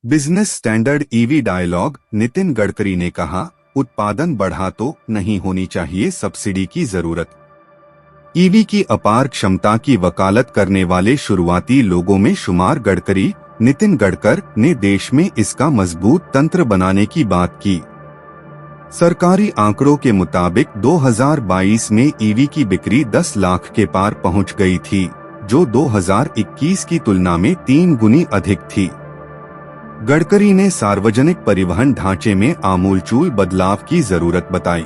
Business standard EV dialogue. Nitin Gadkari ने कहा, उत्पादन बढ़ा तो नहीं होनी चाहिए सब्सिडी की जरूरत। ईवी की अपार क्षमता की वकालत करने वाले शुरुआती लोगों में शुमार गडकरी, नितिन गडकर ने देश में इसका मजबूत तंत्र बनाने की बात की। सरकारी आंकड़ों के मुताबिक 2022 में ईवी की बिक्री 10 लाख के पार पहुंच गई थी, जो 2021 की तुलना में 3 गुनी अधिक थी। गडकरी ने सार्वजनिक परिवहन ढांचे में आमूलचूल बदलाव की जरूरत बताई।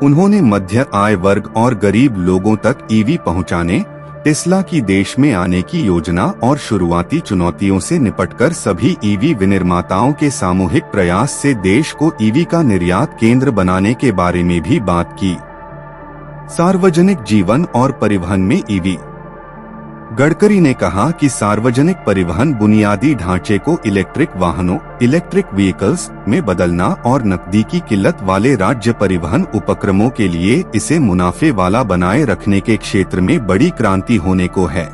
उन्होंने मध्य आय वर्ग और गरीब लोगों तक ईवी पहुंचाने, टेस्ला की देश में आने की योजना और शुरुआती चुनौतियों से निपटकर सभी ईवी विनिर्माताओं के सामूहिक प्रयास से देश को ईवी का निर्यात केंद्र बनाने के बारे में भी बात की। सार्वजनिक जीवन और परिवहन में ईवी। गडकरी ने कहा कि सार्वजनिक परिवहन बुनियादी ढांचे को इलेक्ट्रिक वाहनों इलेक्ट्रिक व्हीकल्स में बदलना और नकदी की किल्लत वाले राज्य परिवहन उपक्रमों के लिए इसे मुनाफे वाला बनाए रखने के क्षेत्र में बड़ी क्रांति होने को है।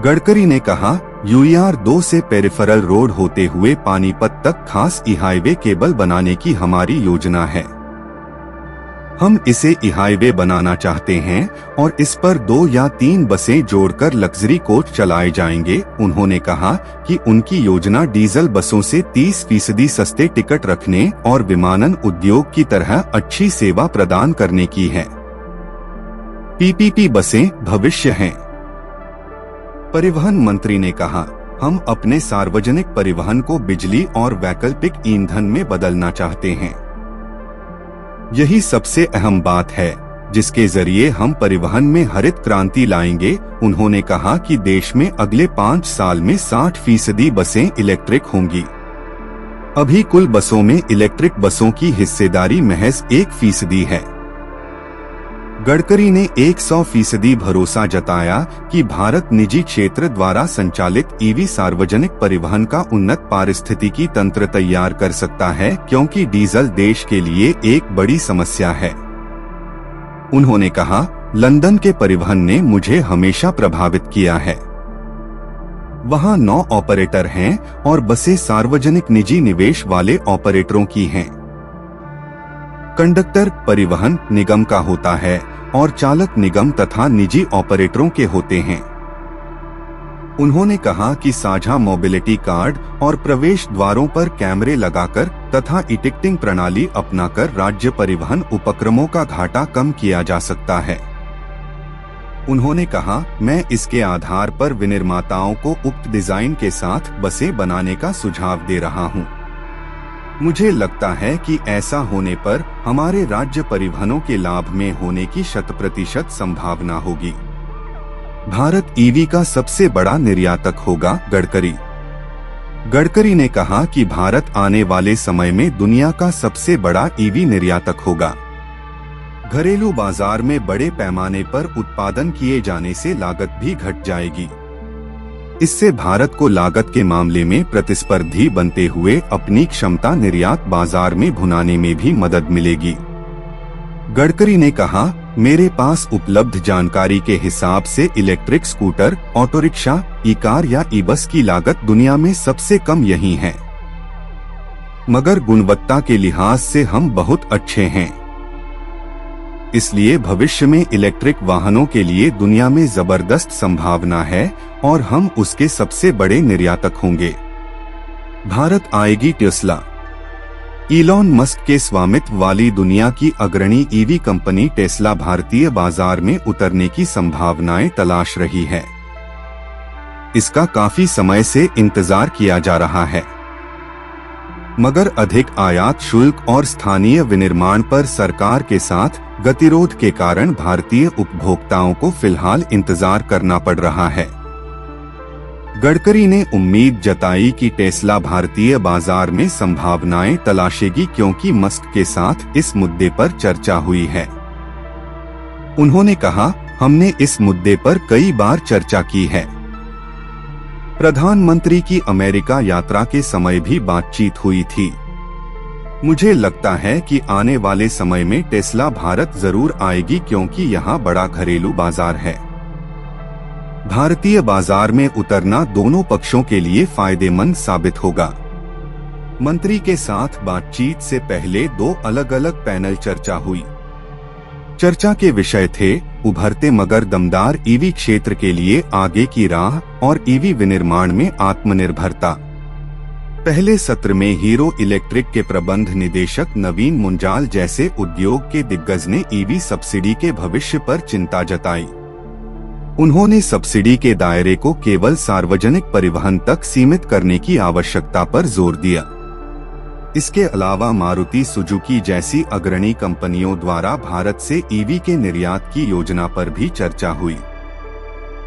गडकरी ने कहा, UER-2 से पेरिफेरल रोड होते हुए पानीपत तक खास ई-हाईवे केबल बनाने की हमारी योजना है। हम इसे ई-हाईवे बनाना चाहते हैं और इस पर 2 या 3 बसें जोड़कर लग्जरी कोच चलाए जाएंगे। उन्होंने कहा कि उनकी योजना डीजल बसों से 30% सस्ते टिकट रखने और विमानन उद्योग की तरह अच्छी सेवा प्रदान करने की है। PPP बसें भविष्य हैं। परिवहन मंत्री ने कहा, हम अपने सार्वजनिक परिवहन को बिजली और वैकल्पिक ईंधन में बदलना चाहते हैं। यही सबसे अहम बात है जिसके जरिए हम परिवहन में हरित क्रांति लाएंगे। उन्होंने कहा कि देश में अगले 5 साल में 60% बसें इलेक्ट्रिक होंगी। अभी कुल बसों में इलेक्ट्रिक बसों की हिस्सेदारी महज 1% है। गडकरी ने 100% भरोसा जताया कि भारत निजी क्षेत्र द्वारा संचालित ईवी सार्वजनिक परिवहन का उन्नत पारिस्थितिकी तंत्र तैयार कर सकता है, क्योंकि डीजल देश के लिए एक बड़ी समस्या है। उन्होंने कहा, लंदन के परिवहन ने मुझे हमेशा प्रभावित किया है। वहाँ 9 ऑपरेटर हैं और बसें सार्वजनिक निजी निवेश वाले ऑपरेटरों की हैं। कंडक्टर परिवहन निगम का होता है और चालक निगम तथा निजी ऑपरेटरों के होते हैं। उन्होंने कहा कि साझा मोबिलिटी कार्ड और प्रवेश द्वारों पर कैमरे लगाकर तथा ई-टिकटिंग प्रणाली अपनाकर राज्य परिवहन उपक्रमों का घाटा कम किया जा सकता है। उन्होंने कहा, मैं इसके आधार पर विनिर्माताओं को उक्त डिजाइन के साथ बसें बनाने का सुझाव दे रहा हूं। मुझे लगता है कि ऐसा होने पर हमारे राज्य परिवहनों के लाभ में होने की 100% संभावना होगी। भारत ईवी का सबसे बड़ा निर्यातक होगा। गडकरी ने कहा कि भारत आने वाले समय में दुनिया का सबसे बड़ा ईवी निर्यातक होगा। घरेलू बाजार में बड़े पैमाने पर उत्पादन किए जाने से लागत भी घट जाएगी। इससे भारत को लागत के मामले में प्रतिस्पर्धी बनते हुए अपनी क्षमता निर्यात बाजार में भुनाने में भी मदद मिलेगी। गडकरी ने कहा, मेरे पास उपलब्ध जानकारी के हिसाब से इलेक्ट्रिक स्कूटर, ऑटो रिक्शा, ई-कार या ई-बस की लागत दुनिया में सबसे कम यही है, मगर गुणवत्ता के लिहाज से हम बहुत अच्छे हैं। इसलिए भविष्य में इलेक्ट्रिक वाहनों के लिए दुनिया में जबरदस्त संभावना है और हम उसके सबसे बड़े निर्यातक होंगे। भारत आएगी टेस्ला। इलॉन मस्क के स्वामित्व वाली दुनिया की अग्रणी ईवी कंपनी टेस्ला भारतीय बाजार में उतरने की संभावनाएं तलाश रही है। इसका काफी समय से इंतजार किया जा रहा है, मगर अधिक आयात शुल्क और स्थानीय विनिर्माण पर सरकार के साथ गतिरोध के कारण भारतीय उपभोक्ताओं को फिलहाल इंतजार करना पड़ रहा है। गडकरी ने उम्मीद जताई कि टेस्ला भारतीय बाजार में संभावनाएं तलाशेगी, क्योंकि मस्क के साथ इस मुद्दे पर चर्चा हुई है। उन्होंने कहा, हमने इस मुद्दे पर कई बार चर्चा की है। प्रधानमंत्री की अमेरिका यात्रा के समय भी बातचीत हुई थी। मुझे लगता है कि आने वाले समय में टेस्ला भारत जरूर आएगी, क्योंकि यहाँ बड़ा घरेलू बाजार है। भारतीय बाजार में उतरना दोनों पक्षों के लिए फायदेमंद साबित होगा। मंत्री के साथ बातचीत से पहले 2 अलग अलग पैनल चर्चा हुई। चर्चा के विषय थे उभरते मगर दमदार ईवी क्षेत्र के लिए आगे की राह और ईवी विनिर्माण में आत्मनिर्भरता। पहले सत्र में हीरो इलेक्ट्रिक के प्रबंध निदेशक नवीन मुंजाल जैसे उद्योग के दिग्गज ने ईवी सब्सिडी के भविष्य पर चिंता जताई। उन्होंने सब्सिडी के दायरे को केवल सार्वजनिक परिवहन तक सीमित करने की आवश्यकता पर जोर दिया। इसके अलावा मारुति सुजुकी जैसी अग्रणी कंपनियों द्वारा भारत से ईवी के निर्यात की योजना पर भी चर्चा हुई।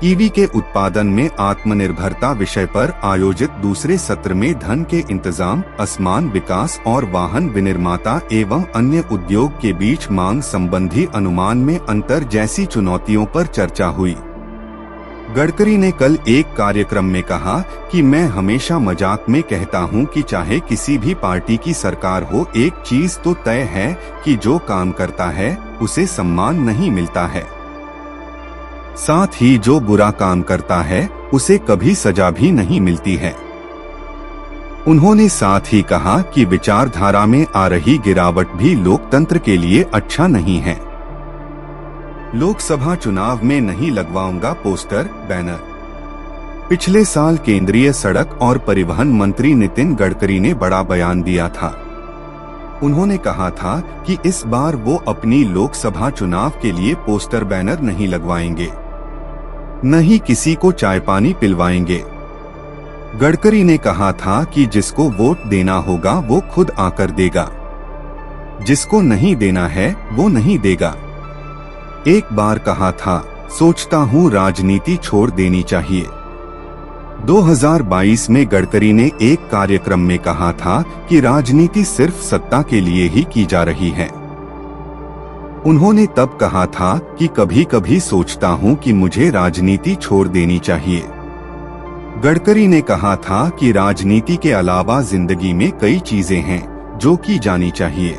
ईवी के उत्पादन में आत्मनिर्भरता विषय पर आयोजित दूसरे सत्र में धन के इंतजाम, असमान विकास और वाहन विनिर्माता एवं अन्य उद्योग के बीच मांग संबंधी अनुमान में अंतर जैसी चुनौतियों पर चर्चा हुई। गडकरी ने कल एक कार्यक्रम में कहा कि मैं हमेशा मजाक में कहता हूं कि चाहे किसी भी पार्टी की सरकार हो, एक चीज तो तय है कि जो काम करता है उसे सम्मान नहीं मिलता है, साथ ही जो बुरा काम करता है उसे कभी सजा भी नहीं मिलती है। उन्होंने साथ ही कहा कि विचारधारा में आ रही गिरावट भी लोकतंत्र के लिए अच्छा नहीं है। लोकसभा चुनाव में नहीं लगवाऊंगा पोस्टर, बैनर। पिछले साल केंद्रीय सड़क और परिवहन मंत्री नितिन गडकरी ने बड़ा बयान दिया था। उन्होंने कहा था कि इस बार वो अपनी लोकसभा चुनाव के लिए पोस्टर बैनर नहीं लगवाएंगे, न ही किसी को चाय पानी पिलवाएंगे। गडकरी ने कहा था कि जिसको वोट देना होगा वो खुद आकर देगा, जिसको नहीं देना है वो नहीं देगा। एक बार कहा था, सोचता हूँ राजनीति छोड़ देनी चाहिए। 2022 में गडकरी ने एक कार्यक्रम में कहा था कि राजनीति सिर्फ सत्ता के लिए ही की जा रही है। उन्होंने तब कहा था कि कभी कभी सोचता हूँ कि मुझे राजनीति छोड़ देनी चाहिए। गडकरी ने कहा था कि राजनीति के अलावा जिंदगी में कई चीजें हैं जो की जानी चाहिए।